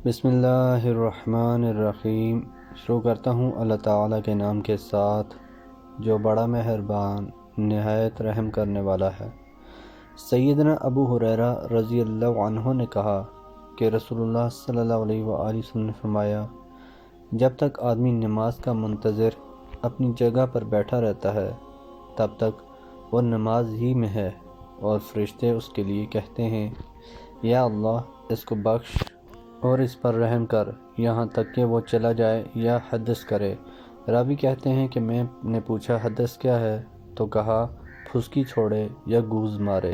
بسم اللہ الرحمن الرحیم۔ شروع کرتا ہوں اللہ تعالیٰ کے نام کے ساتھ جو بڑا مہربان نہایت رحم کرنے والا ہے۔ سیدنا ابو ہریرہ رضی اللہ عنہ نے کہا کہ رسول اللہ صلی اللہ علیہ وآلہ وسلم نے فرمایا، جب تک آدمی نماز کا منتظر اپنی جگہ پر بیٹھا رہتا ہے تب تک وہ نماز ہی میں ہے، اور فرشتے اس کے لیے کہتے ہیں، یا اللہ اس کو بخش اور اس پر رحم کر، یہاں تک کہ وہ چلا جائے یا حدث کرے۔ راوی کہتے ہیں کہ میں نے پوچھا حدث کیا ہے؟ تو کہا پھسکی چھوڑے یا گوز مارے۔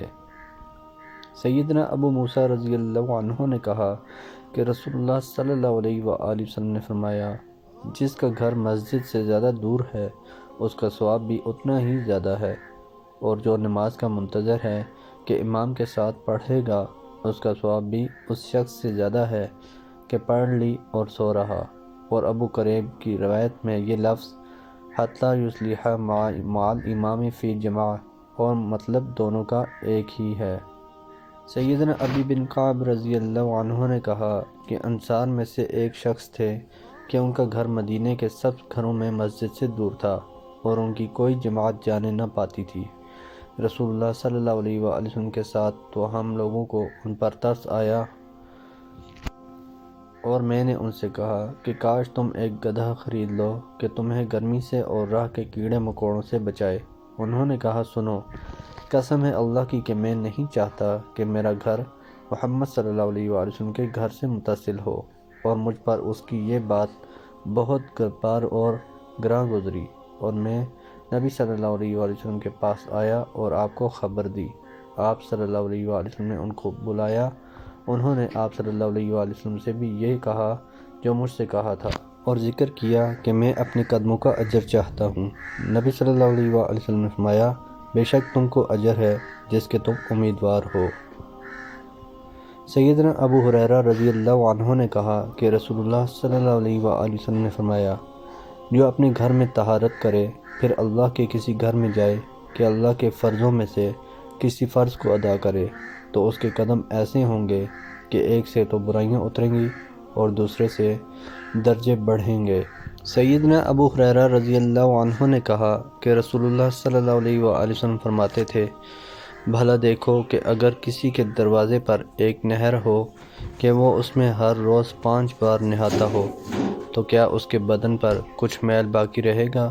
سیدنا ابو موسیٰ رضی اللہ عنہ نے کہا کہ رسول اللہ صلی اللہ علیہ وآلہ وسلم نے فرمایا، جس کا گھر مسجد سے زیادہ دور ہے اس کا ثواب بھی اتنا ہی زیادہ ہے، اور جو نماز کا منتظر ہے کہ امام کے ساتھ پڑھے گا اس کا ثواب بھی اس شخص سے زیادہ ہے کہ پڑھ لی اور سو رہا۔ اور ابو قریب کی روایت میں یہ لفظ حتی یصلح مع الامام فی جماعہ، اور مطلب دونوں کا ایک ہی ہے۔ سیدنا ابی بن کعب رضی اللہ عنہ نے کہا کہ انصار میں سے ایک شخص تھے کہ ان کا گھر مدینے کے سب گھروں میں مسجد سے دور تھا اور ان کی کوئی جماعت جانے نہ پاتی تھی۔ رسول اللہ صلی اللہ علیہ وآلہ وسلم کے ساتھ تو ہم لوگوں کو ان پر ترس آیا، اور میں نے ان سے کہا کہ کاش تم ایک گدھا خرید لو کہ تمہیں گرمی سے اور راہ کے کیڑے مکوڑوں سے بچائے۔ انہوں نے کہا، سنو، قسم ہے اللہ کی کہ میں نہیں چاہتا کہ میرا گھر محمد صلی اللہ علیہ وآلہ وسلم کے گھر سے متصل ہو، اور مجھ پر اس کی یہ بات بہت بار اور گراں گزری، اور میں نبی صلی اللہ علیہ وآلہ وسلم کے پاس آیا اور آپ کو خبر دی۔ آپ صلی اللہ علیہ وآلہ وسلم نے ان کو بلایا۔ انہوں نے آپ صلی اللہ علیہ وآلہ وسلم سے بھی یہی کہا جو مجھ سے کہا تھا، اور ذکر کیا کہ میں اپنے قدموں کا اجر چاہتا ہوں۔ نبی صلی اللہ علیہ وآلہ وسلم نے فرمایا، بے شک تم کو اجر ہے جس کے تم امیدوار ہو۔ سیدنا ابو ہریرہ رضی اللہ عنہ نے کہا کہ رسول اللہ صلی اللہ علیہ وآلہ وسلم نے فرمایا، جو اپنے گھر میں طہارت کرے پھر اللہ کے کسی گھر میں جائے کہ اللہ کے فرضوں میں سے کسی فرض کو ادا کرے تو اس کے قدم ایسے ہوں گے کہ ایک سے تو برائیاں اتریں گی اور دوسرے سے درجے بڑھیں گے۔ سیدنا ابو ہریرہ رضی اللہ عنہ نے کہا کہ رسول اللہ صلی اللہ علیہ وآلہ وسلم فرماتے تھے، بھلا دیکھو کہ اگر کسی کے دروازے پر ایک نہر ہو کہ وہ اس میں ہر روز 5 بار نہاتا ہو تو کیا اس کے بدن پر کچھ میل باقی رہے گا؟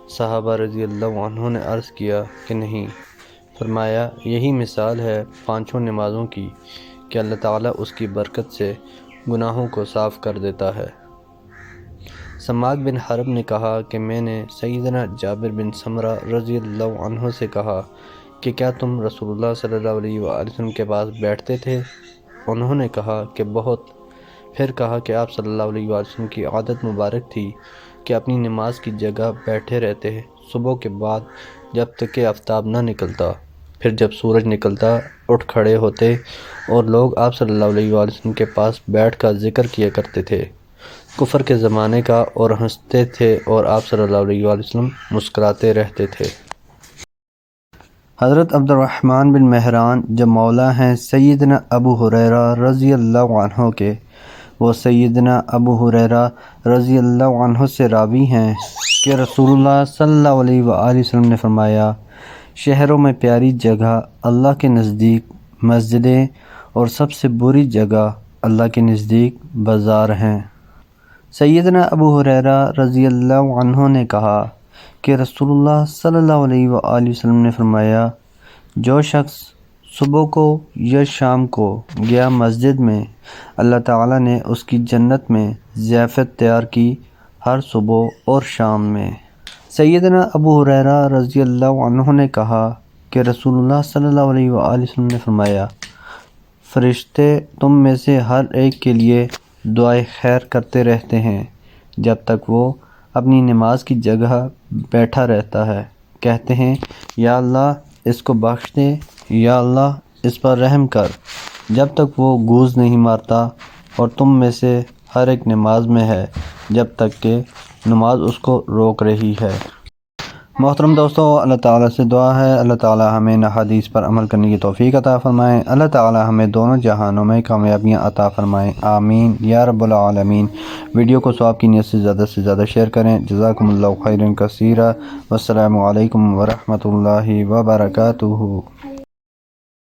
صحابہ رضی اللہ عنہ نے عرض کیا کہ نہیں۔ فرمایا، یہی مثال ہے 5 نمازوں کی کہ اللہ تعالیٰ اس کی برکت سے گناہوں کو صاف کر دیتا ہے۔ سماک بن حرب نے کہا کہ میں نے سیدنا جابر بن سمرہ رضی اللہ عنہ سے کہا کہ کیا تم رسول اللہ صلی اللہ علیہ وآلہ وسلم کے پاس بیٹھتے تھے؟ انہوں نے کہا کہ بہت۔ پھر کہا کہ آپ صلی اللہ علیہ وآلہ وسلم کی عادت مبارک تھی کہ اپنی نماز کی جگہ بیٹھے رہتے صبح کے بعد جب تک کہ آفتاب نہ نکلتا، پھر جب سورج نکلتا اٹھ کھڑے ہوتے اور لوگ آپ صلی اللہ علیہ وآلہ وسلم کے پاس بیٹھ کر ذکر کیا کرتے تھے کفر کے زمانے کا، اور ہنستے تھے اور آپ صلی اللہ علیہ وآلہ وسلم مسکراتے رہتے تھے۔ حضرت عبد الرحمن بن مہران جو مولا ہیں سیدنا ابو ہریرہ رضی اللہ عنہ کے، وہ سیدنا ابو ہریرہ رضی اللہ عنہ سے راوی ہیں کہ رسول اللہ صلی اللہ علیہ وآلہ وسلم نے فرمایا، شہروں میں پیاری جگہ اللہ کے نزدیک مسجدیں، اور سب سے بری جگہ اللہ کے نزدیک بازار ہیں۔ سیدنا ابو ہریرہ رضی اللہ عنہ نے کہا کہ رسول اللہ صلی اللہ علیہ وآلہ وسلم نے فرمایا، جو شخص صبح کو یا شام کو گیا مسجد میں، اللہ تعالیٰ نے اس کی جنت میں ضیافت تیار کی ہر صبح اور شام میں۔ سیدنا ابو ہریرہ رضی اللہ عنہ نے کہا کہ رسول اللہ صلی اللہ علیہ وآلہ وسلم نے فرمایا، فرشتے تم میں سے ہر ایک کے لیے دعائے خیر کرتے رہتے ہیں جب تک وہ اپنی نماز کی جگہ بیٹھا رہتا ہے، کہتے ہیں، یا اللہ اس کو بخش دے، یا اللہ اس پر رحم کر، جب تک وہ گوز نہیں مارتا، اور تم میں سے ہر ایک نماز میں ہے جب تک کہ نماز اس کو روک رہی ہے۔ محترم دوستو، اللہ تعالیٰ سے دعا ہے اللہ تعالیٰ ہمیں ان حدیث پر عمل کرنے کی توفیق عطا فرمائیں، اللہ تعالیٰ ہمیں دونوں جہانوں میں کامیابیاں عطا فرمائیں، آمین یا رب العالمین۔ ویڈیو کو ثواب کی نیت سے زیادہ شیئر کریں۔ جزاکم اللہ خیرا کثیرا، والسلام علیکم ورحمۃ اللہ وبرکاتہ۔